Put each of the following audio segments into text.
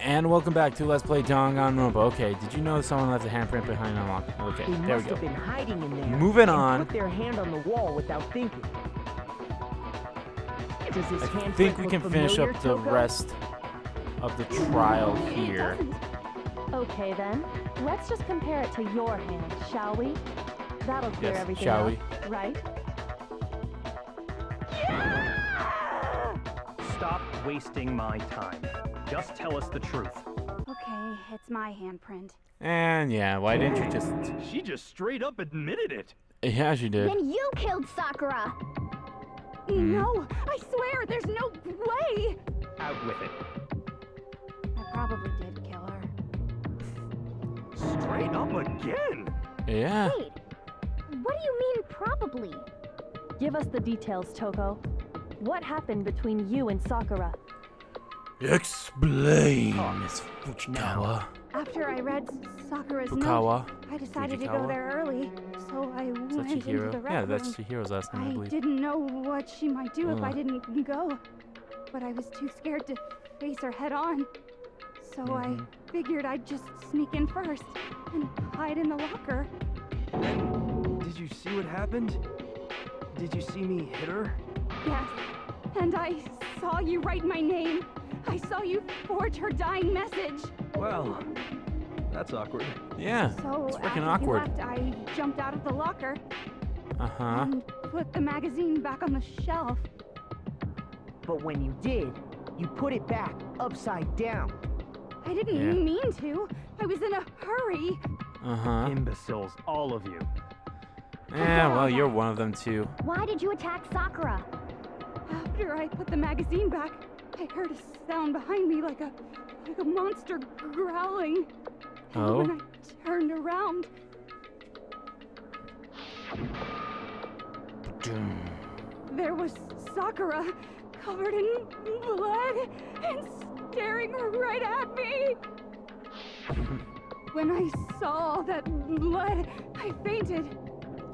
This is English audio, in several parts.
And welcome back to Let's Play Danganronpa. Okay, did you know someone left a handprint behind unlock? Okay, there we go. Been hiding in there Moving on. Put their hand on the wall without thinking. Does this I think we can finish up the rest of the trial here. Okay then, let's just compare it to your hand, shall we? That'll clear everything shall up, we? right? Stop wasting my time. Just tell us the truth. Okay, it's my handprint. And yeah, why didn't you just... She just straight up admitted it. Yeah, she did. Then you killed Sakura! No, I swear, there's no way! Out with it. I probably did kill her. Straight up again? Yeah. Wait, what do you mean probably? Give us the details, Toko. What happened between you and Sakura? Explain, Miss Fujikawa. After I read Sakura's Fukawa. note, I decided to Fujikawa? go there early, so I Is that went into Chihiro? the rec Yeah, that's room. Chihiro's last name, I I believe. didn't know what she might do if I Ugh. didn't go, but I was too scared to face her head on. So I figured I'd just sneak in first and hide in the locker. Did you see what happened? Did you see me hit her? Yes, and I saw you write my name. I saw you forge her dying message. Well, that's awkward. Yeah, So it's freaking after awkward. you left, I jumped out of the locker Uh-huh. and put the magazine back on the shelf. But when you did, you put it back upside down. I didn't Yeah. mean to. I was in a hurry. Uh-huh. Imbeciles, all of you. Yeah, well, you're one of them too. Why did you attack Sakura? After I put the magazine back, I heard a sound behind me like a monster growling. And Oh? when I turned around, there was Sakura, covered in blood and staring right at me. When I saw all that blood, I fainted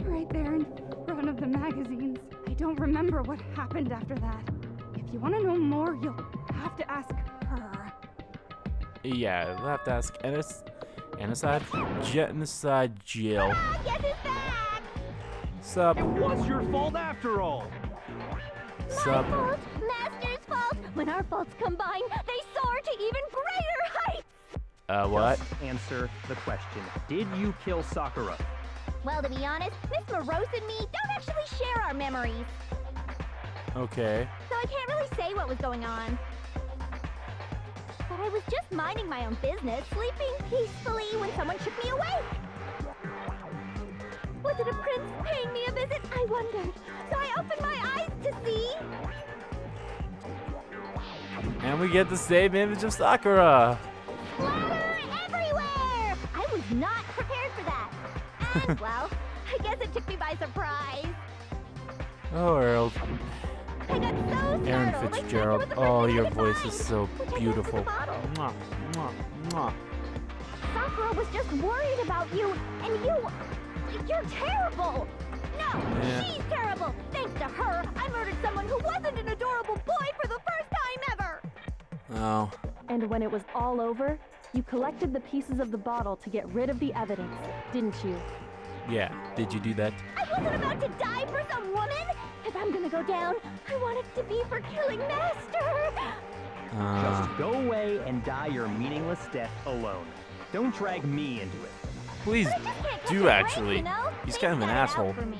right there in front of the magazines. I don't remember what happened after that. If you want to know more, you'll have to ask her. Yeah, we'll have to ask Genocide Jill. Get his back! Sup? It was your fault after all. Sup? Master's fault. When our faults combine, they soar to even greater heights. What? Just answer the question. Did you kill Sakura? Well, to be honest, Miss Morose and me don't actually share our memories, Okay. so I can't really say what was going on. But I was just minding my own business, sleeping peacefully when someone shook me awake. Was it a prince paying me a visit? I wondered. So I opened my eyes to see. And we get the same image of Sakura. Splatter everywhere! I was not prepared for that. And, well, I guess it took me by surprise. Oh, Earl. I got so startled. Aaron I thought Fitzgerald. it was the Oh, person your I was voice behind, is so which I gave to beautiful. the bottle. Mwah, mwah, mwah. Sakura was just worried about you, and you're terrible. No, Yeah. she's terrible. Thanks to her, I murdered someone who wasn't an adorable boy for the first time ever. Oh. And when it was all over, you collected the pieces of the bottle to get rid of the evidence, didn't you? Yeah. Did you do that? I wasn't about to die for some woman. If I'm gonna go down, I want it to be for killing Master. Just go away and die your meaningless death alone. Don't drag me into it. Please But I just can't catch a do break, actually. you know? He's Things kind of an start out asshole. for me.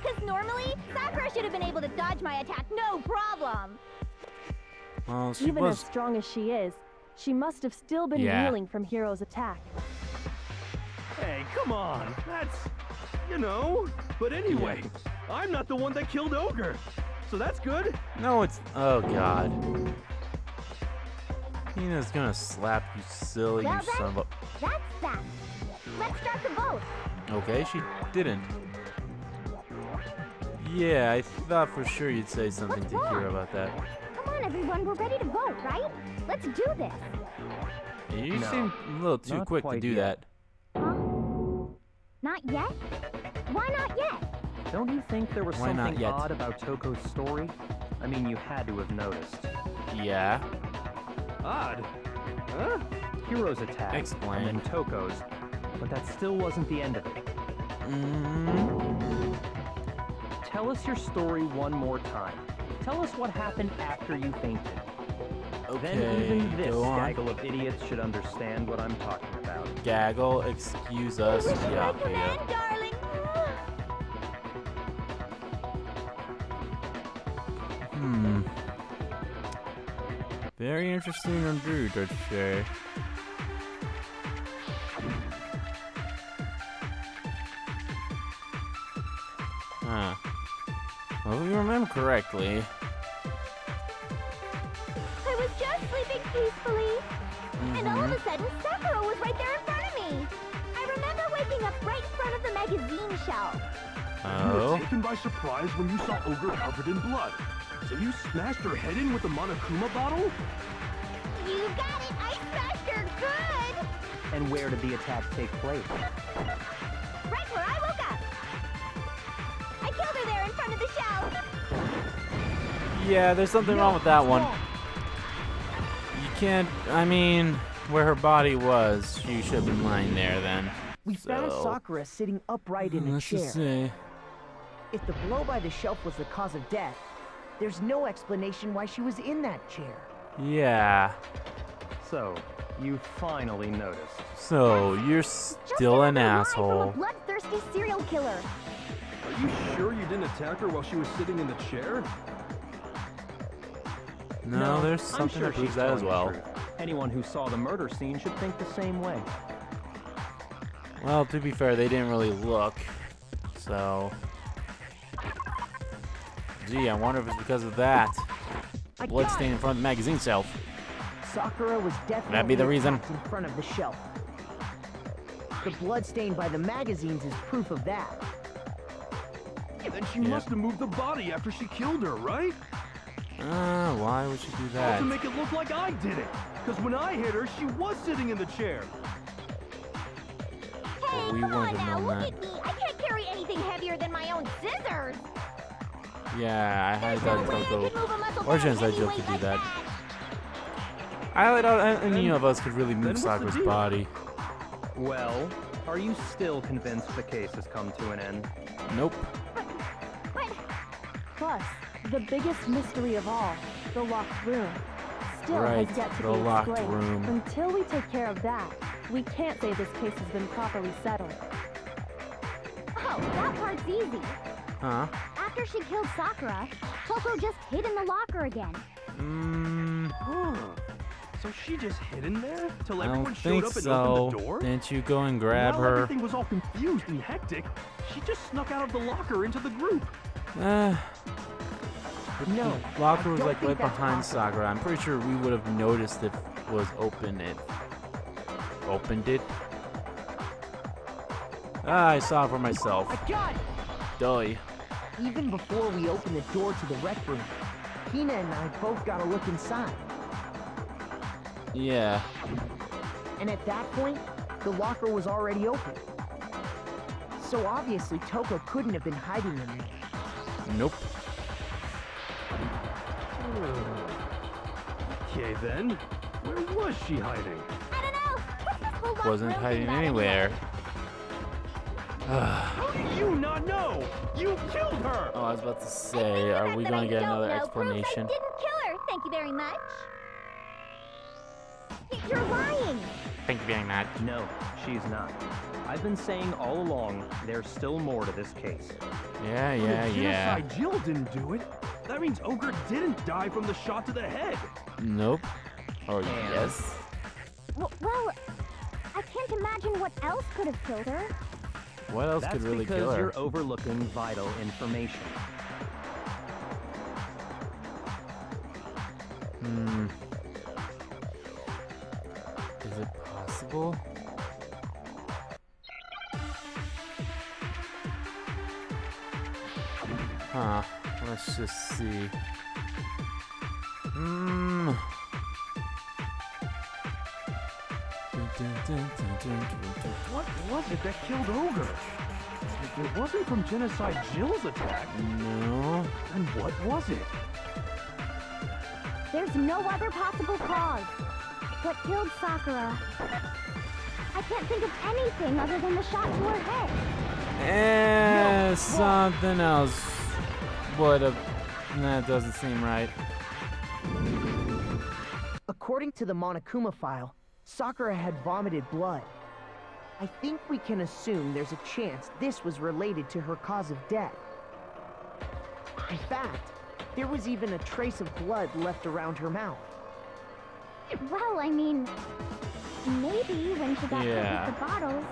Cause normally, Sakura should have been able to dodge my attack, no problem. Well, she Even as was. strong as she is, she must have still been Yeah. reeling from Hiro's attack. Hey, come on. That's, you know. But anyway, I'm not the one that killed Ogre. So that's good. No, it's. Oh, God. Hina's gonna slap you, silly, Well, you son of a. That's that. Let's start the vote. Okay, she didn't. Yeah, I thought for sure you'd say something What's to hear wrong? about that. Come on, everyone, we're ready to vote, right? Let's do this. You No, seem a little too not quick to quite do yet. that. Huh? Not yet? Why not yet? Don't you think there was Why not something yet? odd about Toko's story? I mean, you had to have noticed. Yeah. Odd. Huh? Hero's attack, Explain. and then Toko's, but that still wasn't the end of it. Tell us your story one more time. Tell us what happened after you fainted. Then even this go on. gaggle of idiots should understand what I'm talking about. Gaggle, excuse us. Yeah, yeah. darling. Very interesting indeed, I'd say. Huh. Well, if you remember correctly. I was just sleeping peacefully, and all of a sudden, Sakura was right there in front of me. I remember waking up right in front of the magazine shelf. You were Oh. taken by surprise when you saw Ogre covered in blood. So you smashed her head in with the Monokuma bottle? You got it! I smashed her good! And where did the attack take place? Right where I woke up. I killed her there in front of the shelf. Yeah, there's something wrong with that one. You can't. I mean, where her body was, she should have been lying there then. We found So, Sakura sitting upright in a let's chair. just say. If the blow by the shelf was the cause of death, there's no explanation why she was in that chair. Yeah. So, you finally noticed. So, you're Just still an another lie asshole. From a bloodthirsty serial killer. Are you sure you didn't attack her while she was sitting in the chair? No, there's I'm something sure that proves she's that as telling well. the truth. Anyone who saw the murder scene should think the same way. Well, to be fair, they didn't really look. So. Gee, I wonder if it's because of that. I Blood got stain in front of the magazine shelf. Sakura was definitely That'd be the reason. attacked in front of the shelf. The blood stain by the magazines is proof of that. Then she Yep. must have moved the body after she killed her, right? Why would she do All that? to make it look like I did it. Because when I hit her, she was sitting in the chair. Hey, we come on wouldn't have now, known look at me. I can't carry anything heavier than my own scissors. Yeah, I had There's no that way I Toko. could move a muscle Or bearing Genocide Jill heavyweight could do like that. I doubt any of us could really then move what's the Sakura's deal? body. Well, are you still convinced the case has come to an end? Nope. But plus, the biggest mystery of all, the locked room, still Right, has yet to the be locked explained. room. Until we take care of that, we can't say this case has been properly settled. Oh, that part's easy. Huh? After she killed Sakura, Toko just hid in the locker again. Huh. So she just hid in there till I everyone don't showed think up and so. opened the door? Didn't you go and grab While her? everything was all confused and hectic, she just snuck out of the locker into the group. No. Locker I was don't like think right that's behind possible. Sakura. I'm pretty sure we would have noticed if it was open. It opened it. I saw it for myself. I got it! Duh. Even before we opened the door to the rec room, Hina and I both got a look inside. Yeah. And at that point, the locker was already open. So obviously Toko couldn't have been hiding in there. Nope. Okay then, where was she hiding? I don't know. What's this whole locked Wasn't room hiding thing about anywhere. How did you not know? You killed her! Oh, I was about to And say, the are fact we that gonna I get don't another know proves explanation? I didn't kill her. Thank you very much. You're lying. Thank you very much. No, she's not. I've been saying all along, there's still more to this case. Yeah, But yeah, if yeah. Genocide Jill didn't do it. That means Ogre didn't die from the shot to the head. Nope. Or yes. Well, I can't imagine what else could have killed her. What else That's could really because kill her? you're overlooking vital information. Is it possible? Huh. Let's just see. What was it that killed Ogre? It wasn't from Genocide Jill's attack. No. Then what was it? There's no other possible cause. What killed Sakura? I can't think of anything other than the shot to her head. Something else would have. That doesn't seem right. According to the Monokuma file, Sakura had vomited blood. I think we can assume there's a chance this was related to her cause of death. In fact, there was even a trace of blood left around her mouth. Well, I mean, maybe when she got hit with the bottles,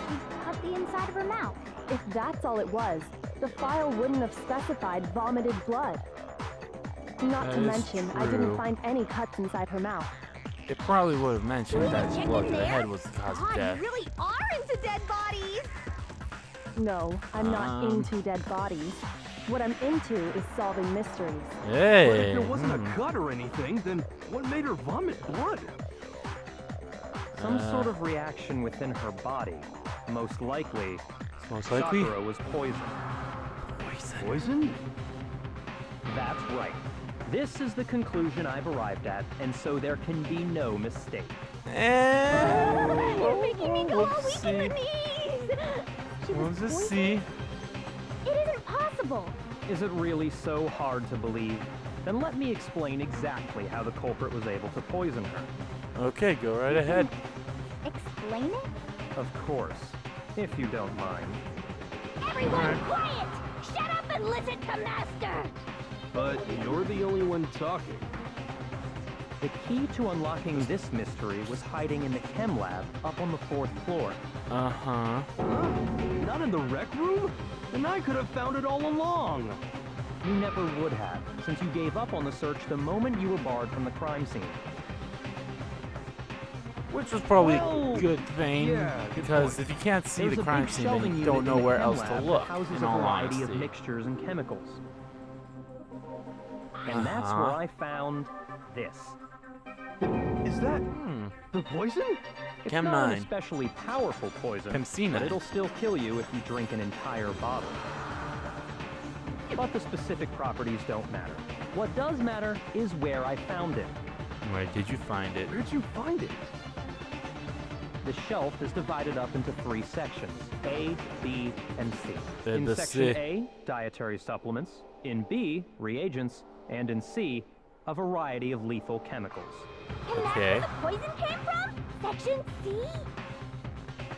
she cut the inside of her mouth. If that's all it was, the file wouldn't have specified vomited blood. Not to mention, I didn't find any cuts inside her mouth. It probably would have mentioned that blood to the head was the cause of death. You really are into dead bodies! No, I'm not into dead bodies. What I'm into is solving mysteries. Hey! But if there wasn't a cut or anything, then what made her vomit blood? Some sort of reaction within her body. Most likely, Sakura was poisoned. Poison? That's right. This is the conclusion I've arrived at, and so there can be no mistake. You're making me go all weak in the knees! She was poisoned? It isn't possible! Is it really so hard to believe? Then let me explain exactly how the culprit was able to poison her. Okay, go right ahead. Explain it? Of course, if you don't mind. Everyone, quiet! Shut up and listen to Master! But you're the only one talking. The key to unlocking this mystery was hiding in the chem lab up on the 4th floor. Uh-huh. Huh? Not in the rec room? Then I could have found it all along. You never would have, since you gave up on the search the moment you were barred from the crime scene. Which was probably a good thing, because if you can't see the crime scene, then you don't know where else to look, in all honesty. Of mixtures and chemicals. And that's where I found this. Is that the poison? It's Chem not 9. an especially powerful poison, Chem but it'll still kill you if you drink an entire bottle. But the specific properties don't matter. What does matter is where I found it. Where did you find it? Where'd you find it? The shelf is divided up into 3 sections, A, B, and C. In the Section C. A, dietary supplements. In B, reagents. And in C, a variety of lethal chemicals. And that's where the poison came from? Section C?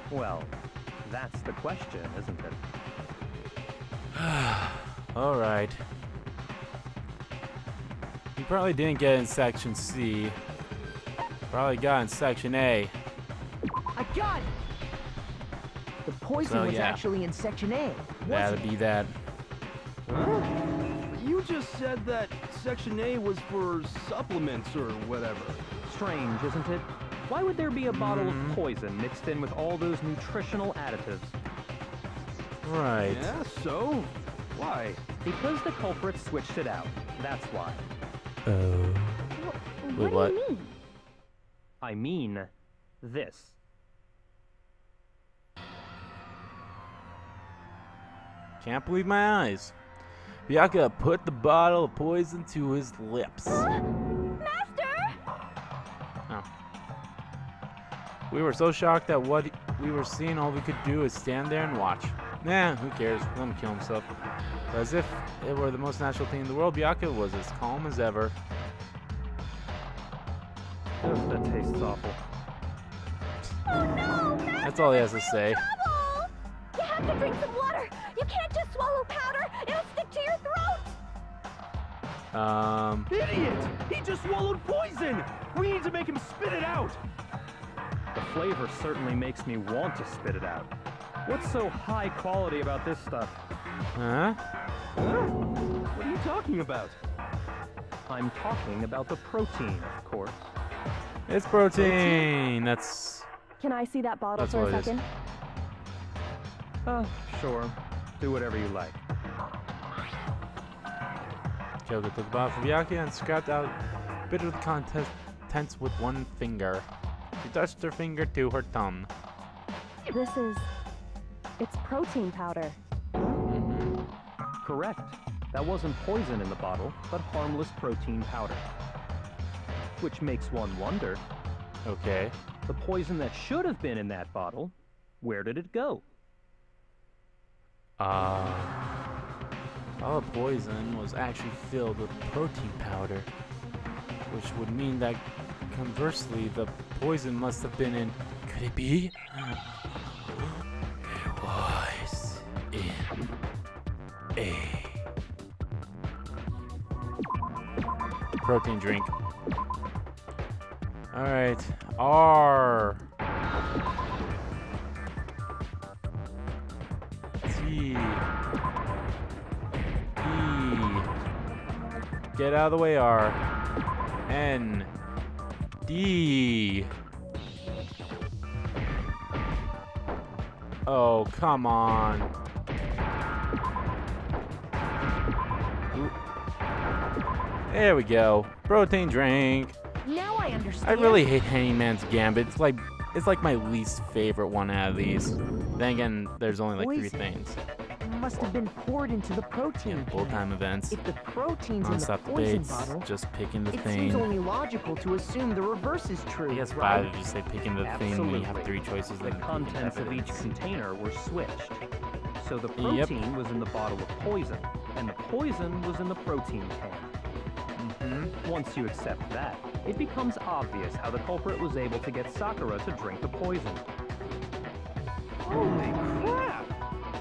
Well, that's the question, isn't it? Alright. You probably didn't get in Section C. Probably got in Section A. I got it! The poison was actually in Section A. That'd be that. Huh? You just said that Section A was for supplements or whatever. Strange, isn't it? Why would there be a bottle of poison mixed in with all those nutritional additives? Right. Yeah, so? Why? Because the culprit switched it out. That's why. What do you mean? I mean this. Can't believe my eyes. Byakuya put the bottle of poison to his lips. Master! Oh. We were so shocked at what we were seeing, all we could do is stand there and watch. Nah, who cares? Let him kill himself. As if it were the most natural thing in the world, Byakuya was as calm as ever. Ugh, that tastes awful. Oh no! Master, that's all he has to say. Trouble! You have to drink some water! You can't just swallow powder! It'll stick to your throat! Idiot! He just swallowed poison! We need to make him spit it out! The flavor certainly makes me want to spit it out. What's so high quality about this stuff? Huh? What are you talking about? I'm talking about the protein, of course. It's protein! That's... Can I see that bottle for a second? Sure. Do whatever you like. Kyoko took the bottle from Byakuya and scrapped out a bit of the contents with one finger. She touched her finger to her thumb. This is... it's protein powder. Correct. That wasn't poison in the bottle, but harmless protein powder. Which makes one wonder, Okay. The poison that should have been in that bottle, where did it go? All the poison was actually filled with protein powder, which would mean that conversely, the poison must have been in. Could it be? It was in a protein drink. All right, R. T. E. Get out of the way, R. N. D. Oh, come on. Ooh. There we go. Protein drink. Now I understand. I really hate Hangman's Gambit. It's like my least favorite one out of these. Then again, there's only like 3 things. Must have been poured into the protein. Yeah, full-time events. If the protein's in the Non-stop poison debates. bottle, Just picking the it thing. seems only logical to assume the reverse is true. I guess right? 5 if you say picking the thing when you have Absolutely. 3 choices. The then picking contents of each evidence. container were switched. So the Yep. protein was in the bottle of poison, and the poison was in the protein can. Mm-hmm. Once you accept that, it becomes obvious how the culprit was able to get Sakura to drink the poison. Holy crap!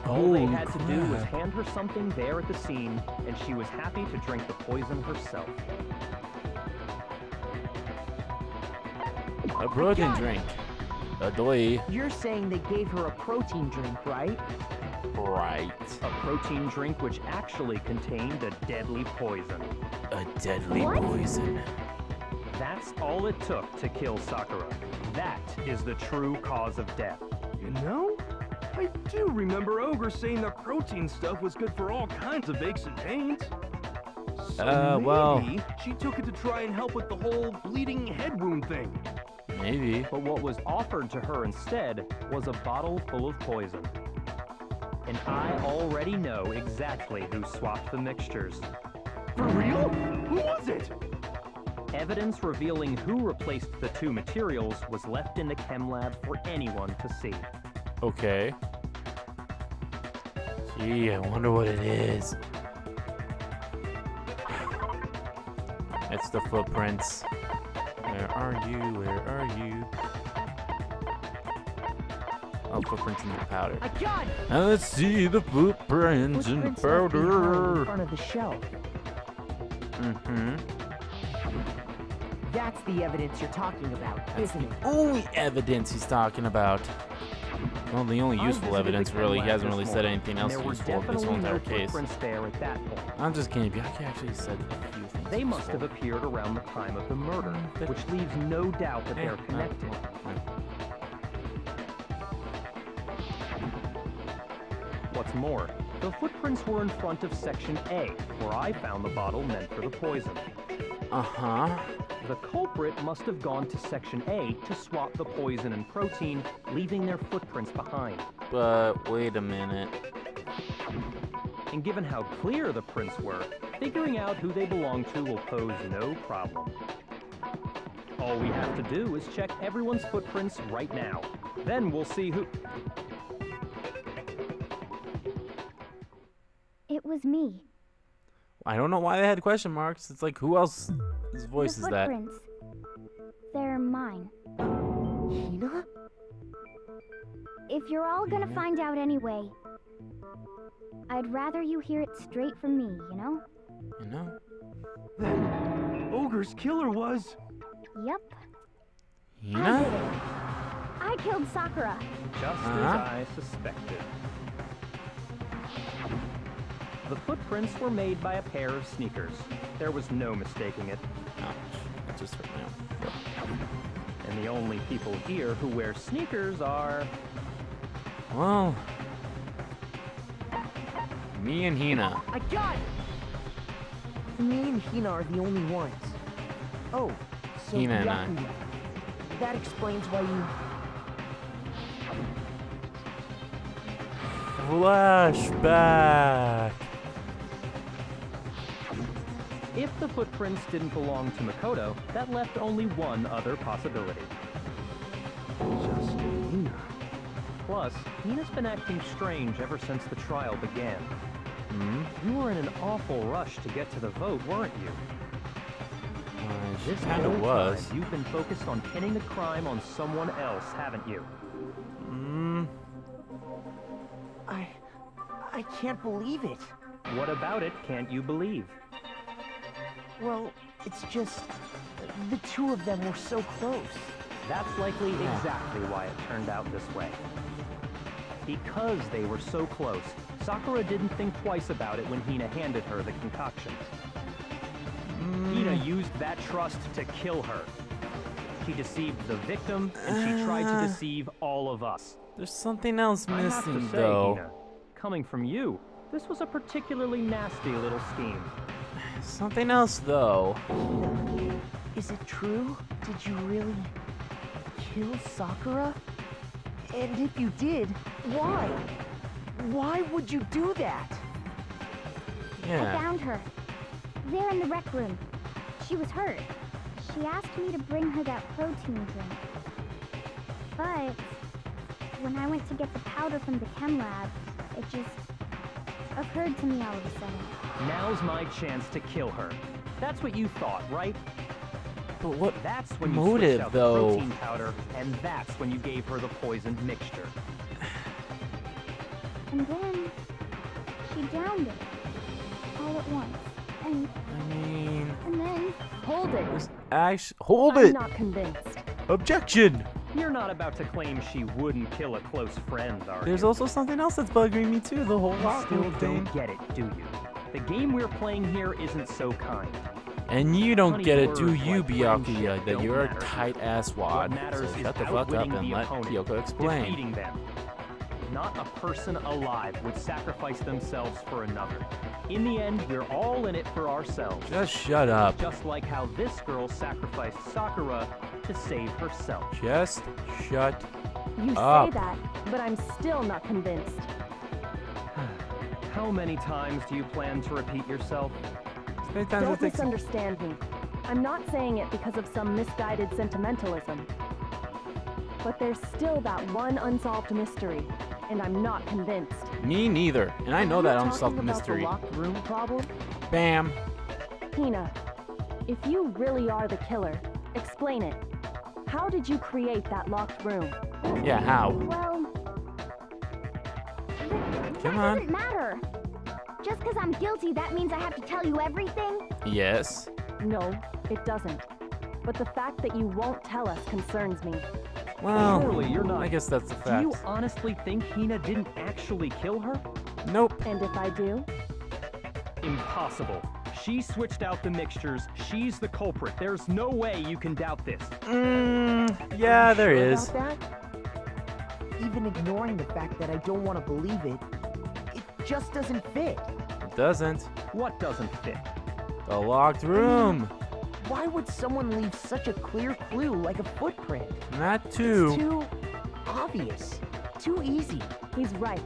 All they had to do was hand her something there at the scene, and she was happy to drink the poison herself. A protein drink. A doy. You're saying they gave her a protein drink, right? Right. A protein drink which actually contained a deadly poison. A deadly What? poison. That's all it took to kill Sakura. That is the true cause of death. You know, I do remember Ogre saying the protein stuff was good for all kinds of aches and pains. So well. maybe she took it to try and help with the whole bleeding head wound thing. Maybe. But what was offered to her instead was a bottle full of poison. And I already know exactly who swapped the mixtures. For real? Who was it? Evidence revealing who replaced the 2 materials was left in the chem lab for anyone to see. Okay. Gee, I wonder what it is. It's the footprints. Where are you? Where are you? Oh, footprints in the powder. I got it! Now let's see the footprints in the Footprints left behind in powder. front of the shelf. Mm-hmm. That's the evidence you're talking about, isn't it? Only evidence he's talking about. Well, the only I useful visited evidence, the chem really. He lab hasn't this really said morning, anything and else there were useful in this whole definitely no entire case. footprints there at that point. I'm just kidding. Bianchi actually said a few things. They must have useful. appeared around the time of the murder, But- which leaves no doubt that they're connected. What's more, the footprints were in front of Section A, where I found the bottle meant for the poison. Uh-huh. The culprit must have gone to Section A to swap the poison and protein, leaving their footprints behind. But wait a minute. And given how clear the prints were, figuring out who they belong to will pose no problem. All we have to do is check everyone's footprints right now. Then we'll see who... It was me. I don't know why they had question marks. It's like, who else's voice The is that? footprints. They're mine. Hina? If you're all gonna Yeah. find out anyway, I'd rather you hear it straight from me, you know? You know? Then Ogre's killer was... Yep. I did Hina? it. I killed Sakura. Just as I suspected. The footprints were made by a pair of sneakers. There was no mistaking it. Ouch. That just hurt my own. And the only people here who wear sneakers are... Well, me and Hina. I got it! Me and Hina are the only ones. Oh, so Hina and I. Byakuya. That explains why you... Flashback. If the footprints didn't belong to Makoto, that left only one other possibility. Just Hina. Plus, Hina's been acting strange ever since the trial began. Hmm? You were in an awful rush to get to the vote, weren't you? She This kind of whole was. time, you've been focused on pinning the crime on someone else, haven't you? Hmm. I can't believe it. What about it can't you believe? Well, it's just the two of them were so close. That's likely exactly why it turned out this way. Because they were so close, Sakura didn't think twice about it when Hina handed her the concoction. Hina used that trust to kill her. She deceived the victim, and she tried to deceive all of us. There's something else I have to missing, say, though. Hina, coming from you, this was a particularly nasty little scheme. Something else, though. Is it true? Did you really kill Sakura? And if you did, why? Why would you do that? I Yeah. found her. There in the rec room. She was hurt. She asked me to bring her that protein drink. But when I went to get the powder from the chem lab, it just occurred to me all of a sudden. Now's my chance to kill her. That's what you thought, right? But what That's when you motive, switched out though? the protein powder, and that's when you gave her the poisoned mixture. And then she downed it all at once. And I mean, then Hold it. hold I'm it. not convinced. Objection. You're not about to claim she wouldn't kill a close friend, are There's you? also something else that's bugging me too. The whole You lock still room thing. don't get it, do you? The game we're playing here isn't so kind. And you don't Funny get it, do words you, like Byakuya? friendship That don't you're a matter. tight-ass What wad. matters So is shut the fuck up outwitting and the let opponent, Kyoko explain. defeating them. Not a person alive would sacrifice themselves for another. In the end, we're all in it for ourselves. Just shut up. Just like how this girl sacrificed Sakura to save herself. Just shut You up. say that, but I'm still not convinced. How many times do you plan to repeat yourself? How many times Don't it takes- misunderstand me. I'm not saying it because of some misguided sentimentalism. But there's still that one unsolved mystery, and I'm not convinced. Me neither. And I know Are that you unsolved talking about mystery. the locked room problem? Bam. Hina, if you really are the killer, explain it. How did you create that locked room? Yeah, how? well, Come that on. doesn't matter. Just because I'm guilty, that means I have to tell you everything? Yes. No, it doesn't. But the fact that you won't tell us concerns me. Well, Surely you're not. I guess that's the Do fact. you honestly think Hina didn't actually kill her? Nope. And if I do? Impossible. She switched out the mixtures. She's the culprit. There's no way you can doubt this. Yeah, there Sure is. about that? Even ignoring the fact that I don't want to believe it, it just doesn't fit. It doesn't. What doesn't fit? The locked room. Why would someone leave such a clear clue like a footprint? Not It's two. too obvious. Too easy. He's right.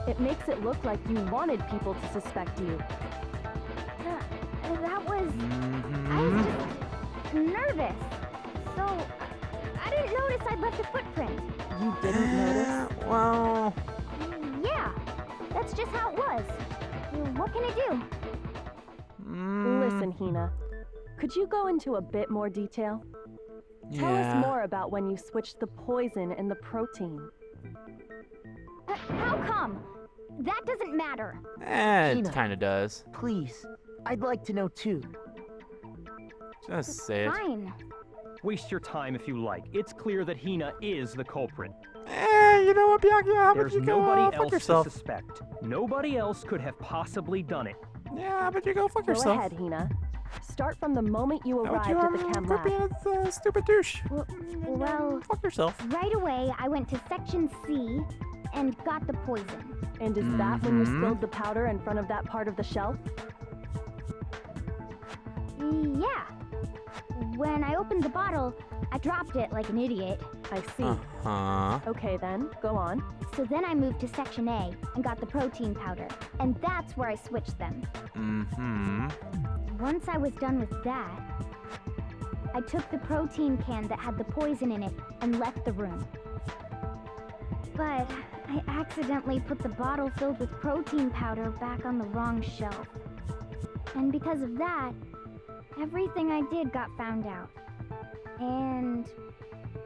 It makes it look like you wanted people to suspect you. That was... I Mhm. was just nervous. So, I didn't notice I'd left a footprint. You didn't notice? Well, Yeah, that's just how it was. What can I do? Listen, Hina. Could you go into a bit more detail? Tell us yeah. more about when you switched the poison and the protein. How come? That doesn't matter. It Tina. kind of does. Please, I'd like to know too. Just say it. Fine. Waste your time if you like. It's clear that Hina is the culprit. You know what, Byakuya? How about There's you go nobody fuck else yourself? to suspect. Nobody else could have possibly done it. Yeah, how about you go fuck Go yourself? ahead, Hina. Start from the moment you How about arrived you at the chem quit lab. being a stupid douche? Well, Fuck yourself. right away I went to section C and got the poison. And is that when you Mhm. spilled the powder in front of that part of the shelf? Yeah. When I opened the bottle, I dropped it like an idiot. I see. Uh-huh. Okay then, go on. So then I moved to section A and got the protein powder. And that's where I switched them. Mm-hmm. Once I was done with that, I took the protein can that had the poison in it and left the room. But I accidentally put the bottle filled with protein powder back on the wrong shelf. And because of that, everything I did got found out. And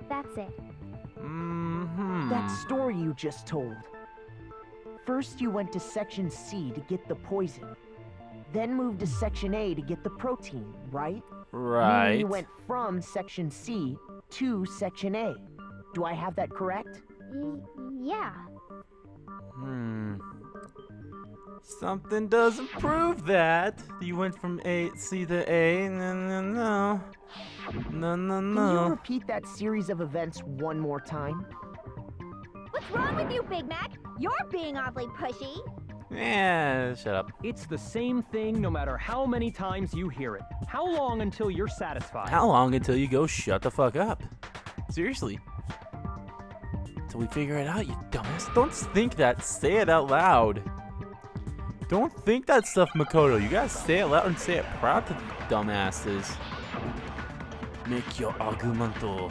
that's it. That story you just told. First you went to Section C to get the poison. Then moved to Section A to get the protein, right? Right. Meaning you went from Section C to Section A. Do I have that correct? Yeah. Something doesn't prove that. You went from C to A. No. Can you repeat that series of events one more time? What's wrong with you, Big Mac? You're being awfully pushy. Yeah, shut up. It's the same thing no matter how many times you hear it. How long until you're satisfied? How long until you go shut the fuck up? Seriously. Until we figure it out, you dumbass. Don't think that. Say it out loud. Don't think that stuff, Makoto. You gotta say it loud and say it proud to the dumbasses. Make your argumento.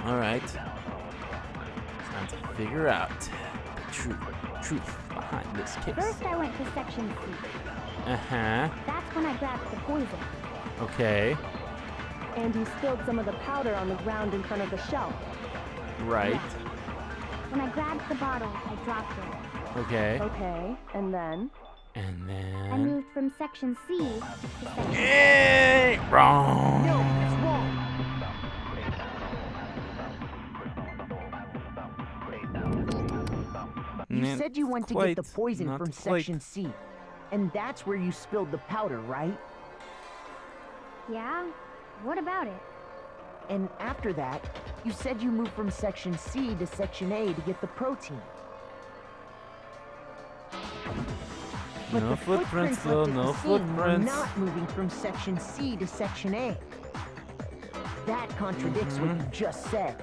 Alright. Time to figure out the truth behind this case. First I went to Section C. Uh-huh. That's when I grabbed the poison. Okay. And you spilled some of the powder on the ground in front of the shelf. Right. Yeah. When I grabbed the bottle, I dropped it. Okay. Okay, and then? And then... I moved from Section C to Section Hey! Wrong! No, that's wrong! You said you went to get the poison from Section C. And that's where you spilled the powder, right? Yeah? What about it? And after that, you said you moved from Section C to Section A to get the protein. But No the footprints, left though, at no the scene were footprints. not moving from Section C to Section A. That contradicts what you just said.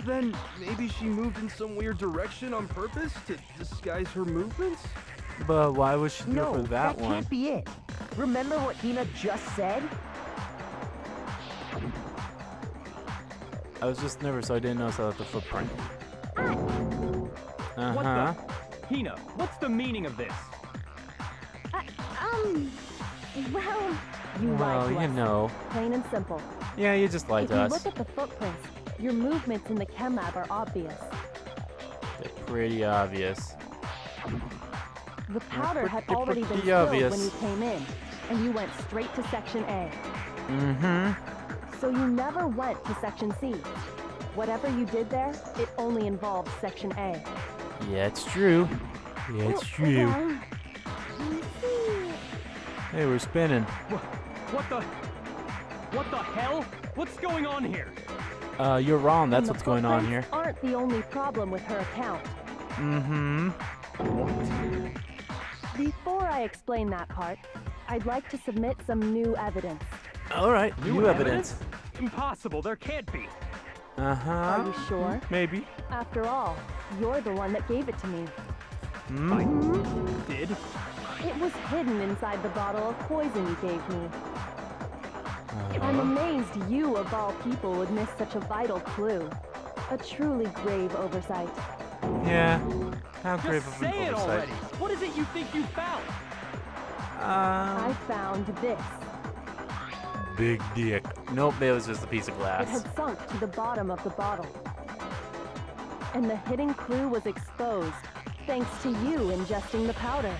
Then maybe she moved in some weird direction on purpose to disguise her movements? But why would she do it No, for that one? can't be it. Remember what Hina just said? I was just nervous, so I didn't notice I left the footprint. What the? Hina, what's the meaning of this? Well... You lied Well, to you us. know. Plain and simple. Yeah, you just lied If to you us. look at the footprints, your movements in the chem lab are obvious. They're pretty obvious. The powder had pretty already been spilled obvious. when you came in, and you went straight to Section A. Mm-hmm. So you never went to Section C. Whatever you did there, it only involved Section A. Yeah, it's true. Yeah, it's true. Well, Hey, we're spinning. What the hell? What's going on here? You're wrong. That's And the what's going on here. footprints aren't the only problem with her account. Mm-hmm. Before I explain that part, I'd like to submit some new evidence. All right, new evidence. Impossible. There can't be. Uh-huh. Are you sure? Maybe. After all, you're the one that gave it to me. Did? It was hidden inside the bottle of poison you gave me. I'm amazed you, of all people, would miss such a vital clue. A truly grave oversight. Yeah. How grave Just of an say it oversight. already. What is it you think you found? I found this. Big dick. Nope, it was just a piece of It glass. had sunk to the bottom of the bottle. And the hidden clue was exposed, thanks to you ingesting the powder.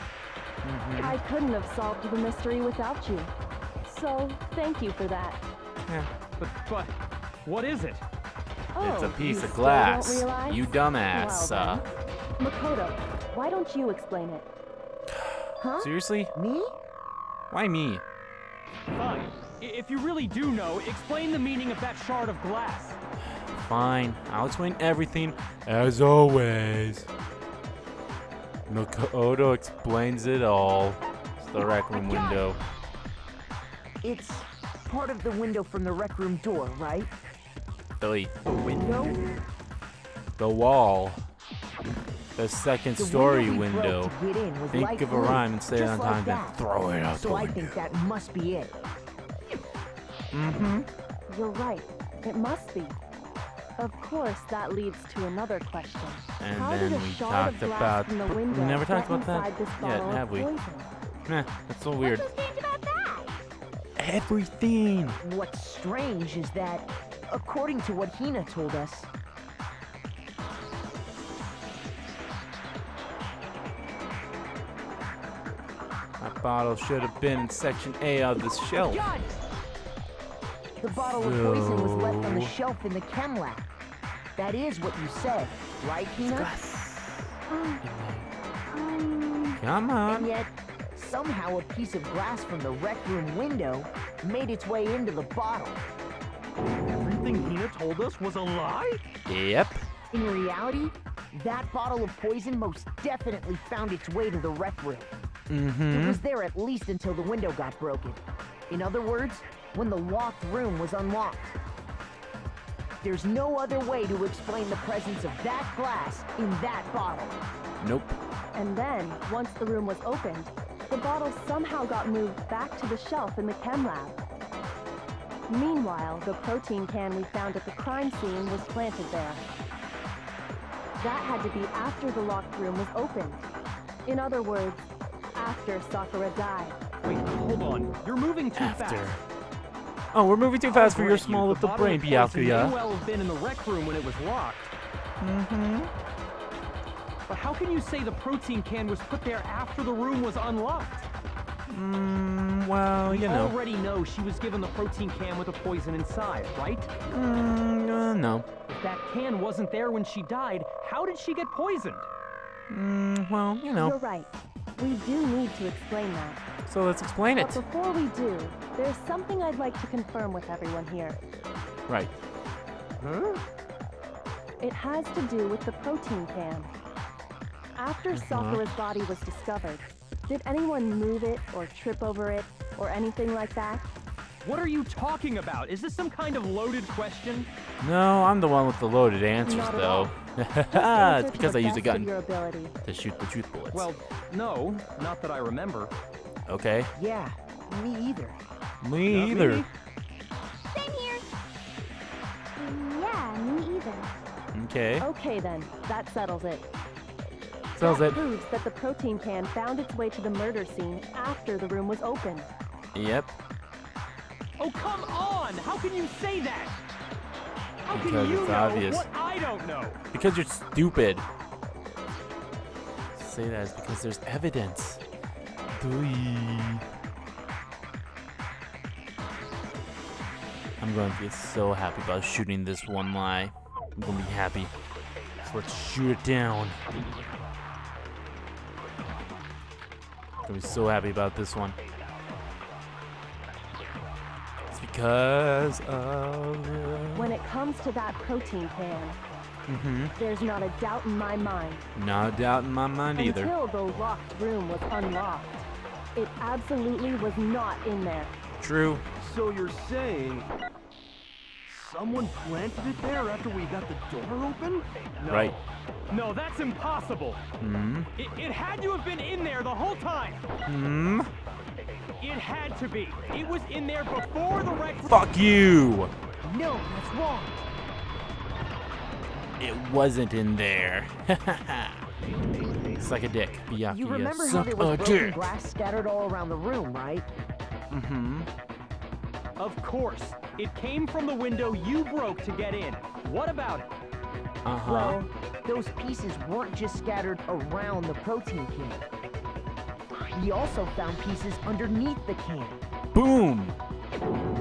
I couldn't have solved the mystery without you. So, thank you for that. Yeah. But what is it? It's a Oh, piece you of still glass. don't realize? You dumbass. Well, then. Makoto, why don't you explain it? Huh? Seriously? Me? Why me? Fine. If you really do know, explain the meaning of that shard of glass. Fine. I'll explain everything as always. Makoto explains it all. It's the rec room window. It's part of the window from the rec room door, right? Billy. The window? The wall. The second The story window window. we broke to get in was Think light of a blue, rhyme and say it just on like time, then that. throw it out the So I window. think that must be it. Mm-hmm. You're right. It must be. Of course, that leads to another question. And How then did a we shard talked of glass about. from the We window never get talked about inside that this yet, bottle have of we? poison? Meh, that's so weird. What's so strange about that? Everything. What's strange is that, according to what Hina told us, That bottle should have been in section A of this shelf. the bottle of poison was left on the So- shelf in the chem lab. That is what you said, right, Hina? Come on. And yet, somehow a piece of glass from the rec room window made its way into the bottle. Everything Hina told us was a lie? Yep. In reality, that bottle of poison most definitely found its way to the rec room. It Mm-hmm. was there at least until the window got broken. In other words, when the locked room was unlocked. There's no other way to explain the presence of that glass in that bottle. Nope. And then, once the room was opened, the bottle somehow got moved back to the shelf in the chem lab. Meanwhile, the protein can we found at the crime scene was planted there. That had to be after the locked room was opened. In other words, after Sakura died. Wait, hold on. You're moving too After. fast. Oh, we're moving too fast for your Right, small the little bottle brain, of poison may Byakuya. well have been in the rec room when it was locked. Mm-hmm. But how can you say the protein can was put there after the room was unlocked? Well, you know. Already know she was given the protein can with the poison inside, right? No. If that can wasn't there when she died, how did she get poisoned? Well, you You're know. right. We do need to explain that. So let's explain it. But before we do, there's something I'd like to confirm with everyone here. Right. Huh? It has to do with the protein can. After Sakura's body was discovered, did anyone move it or trip over it or anything like that? What are you talking about? Is this some kind of loaded question? No, I'm the one with the loaded answers, Not at though. all. It's because I use a gun Your ability. to shoot the truth bullets. Well, no, not that I remember. okay. Yeah, me either. Me Not either. me. Same here. Yeah, me either. Okay. Okay then, that settles it. Sells That it. proves that the protein can found its way to the murder scene after the room was opened. Yep. Oh, come on! How can you say that? How Because can you it's know obvious. what I don't know? Because you're stupid. Say that is because there's evidence. Doi. I'm going to be so happy about shooting this one lie. I'm going to be happy. So let's shoot it down. I'm going to be so happy about this one. It's because of... When it comes to that protein can, there's not a doubt in my mind. Not a doubt in my mind either. Until the locked room was unlocked, it absolutely was not in there. True. So you're saying someone planted it there after we got the door open? No. Right. No, that's impossible. It had to have been in there the whole time. It had to be. It was in there before the wreck. Fuck you! No, that's wrong. It wasn't in there. Suck a dick, Byakuya. You remember how Suck there was a broken dick. glass scattered all around the room, right? Of course. It came from the window you broke to get in. What about it? Well, those pieces weren't just scattered around the protein can. We also found pieces underneath the can. Boom!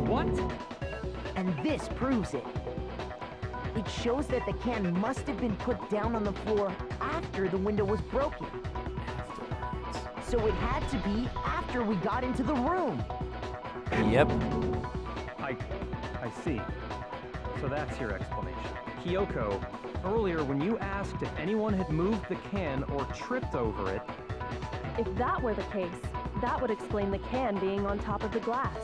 What? And this proves it. It shows that the can must have been put down on the floor after the window was broken. So it had to be after we got into the room. Yep. I see. So that's your explanation. Kyoko, earlier when you asked if anyone had moved the can or tripped over it, If that were the case, that would explain the can being on top of the glass.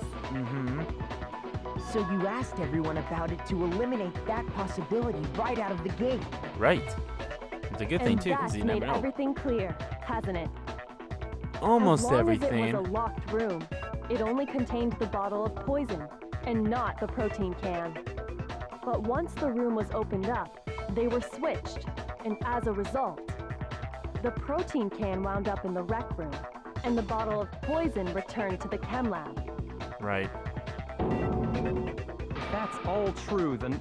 So you asked everyone about it to eliminate that possibility right out of the gate. Right. It's a good And thing too, because that's you made never know. everything clear, hasn't it? Almost as long everything. As it was a locked room, it only contained the bottle of poison, and not the protein can. But once the room was opened up, they were switched, and as a result, the protein can wound up in the rec room, and the bottle of poison returned to the chem lab. Right. If that's all true, then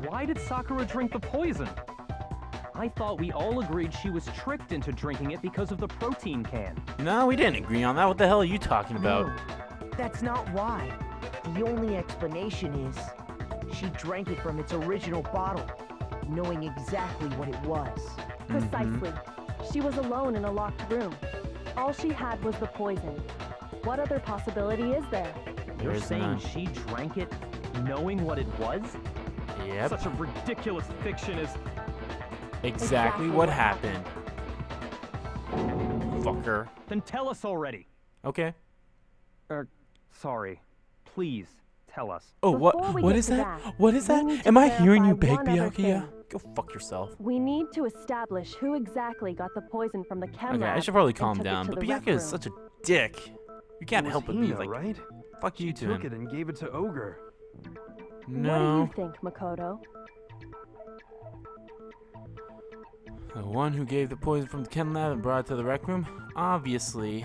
why did Sakura drink the poison? I thought we all agreed she was tricked into drinking it because of the protein can. No, we didn't agree on that. What the hell are you talking about? No, that's not why. The only explanation is she drank it from its original bottle, knowing exactly what it was. Precisely. She was alone in a locked room. All she had was the poison. What other possibility is there? You're There's saying none. she drank it knowing what it was? Yep. Such a ridiculous fiction is... Exactly what happened. Fucker. Then tell us already. Okay. Sorry. Please, tell us. Oh, Before what? we What get is to that? that, What is we that? need to Am I hearing you clarify beg, one other Byakuya? thing. Go fuck yourself. We need to establish who exactly got the poison from the chem Okay, lab I should probably and calm took it down, to but the rec Byakuya is room. such a dick. You can't It was help but be Hina, like, right? fuck you She to took him. it and gave it to Ogre. What do No. you think, Makoto? The one who gave the poison from the chem lab and brought it to the rec room? Obviously,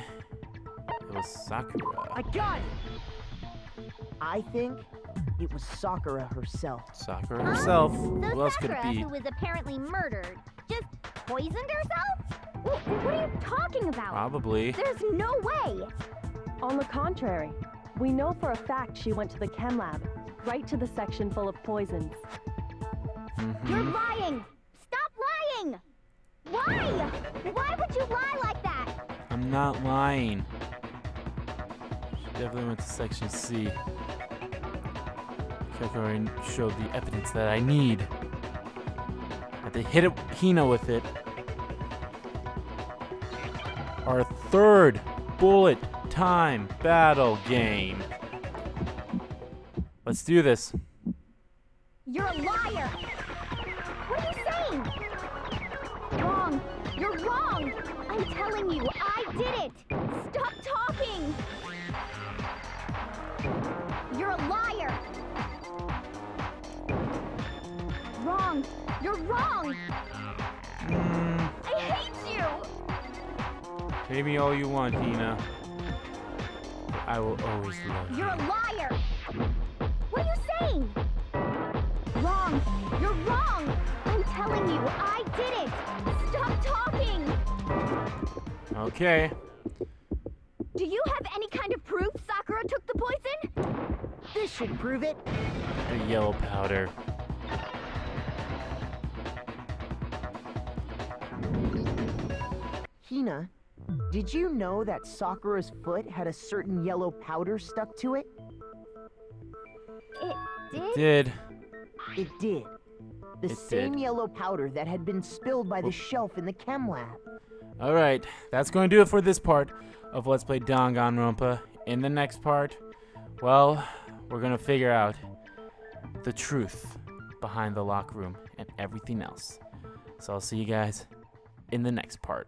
it was Sakura. I got it! I think it was Sakura herself. Sakura herself. So Who else could Sakura, it be? who was apparently murdered, just poisoned herself? What are you talking about? Probably. There's no way. On the contrary, we know for a fact she went to the chem lab, right to the section full of poisons. You're lying. Stop lying. Why? Why would you lie like that? I'm not lying. She definitely went to section C. Kakori showed the evidence that I need. Had to hit Hina with it. Our third bullet time battle game. Let's do this. You're a liar. What are you saying? Wrong. You're wrong. I'm telling you, I did it. Stop talking. You're a liar. Wrong. You're wrong. I hate you. Pay me all you want, Hina. I will always love you. You're a liar. What are you saying? Wrong. You're wrong. I'm telling you, I did it. Stop talking. Okay. Do you have any kind of proof Sakura took the poison? This should prove it. The yellow powder. Hina, did you know that Sakura's foot had a certain yellow powder stuck to it? It did? Did. It did. The It same did. yellow powder that had been spilled by the shelf in the chem lab. Alright, that's going to do it for this part of Let's Play Danganronpa. In the next part, well, we're going to figure out the truth behind the locker room and everything else. So I'll see you guys in the next part.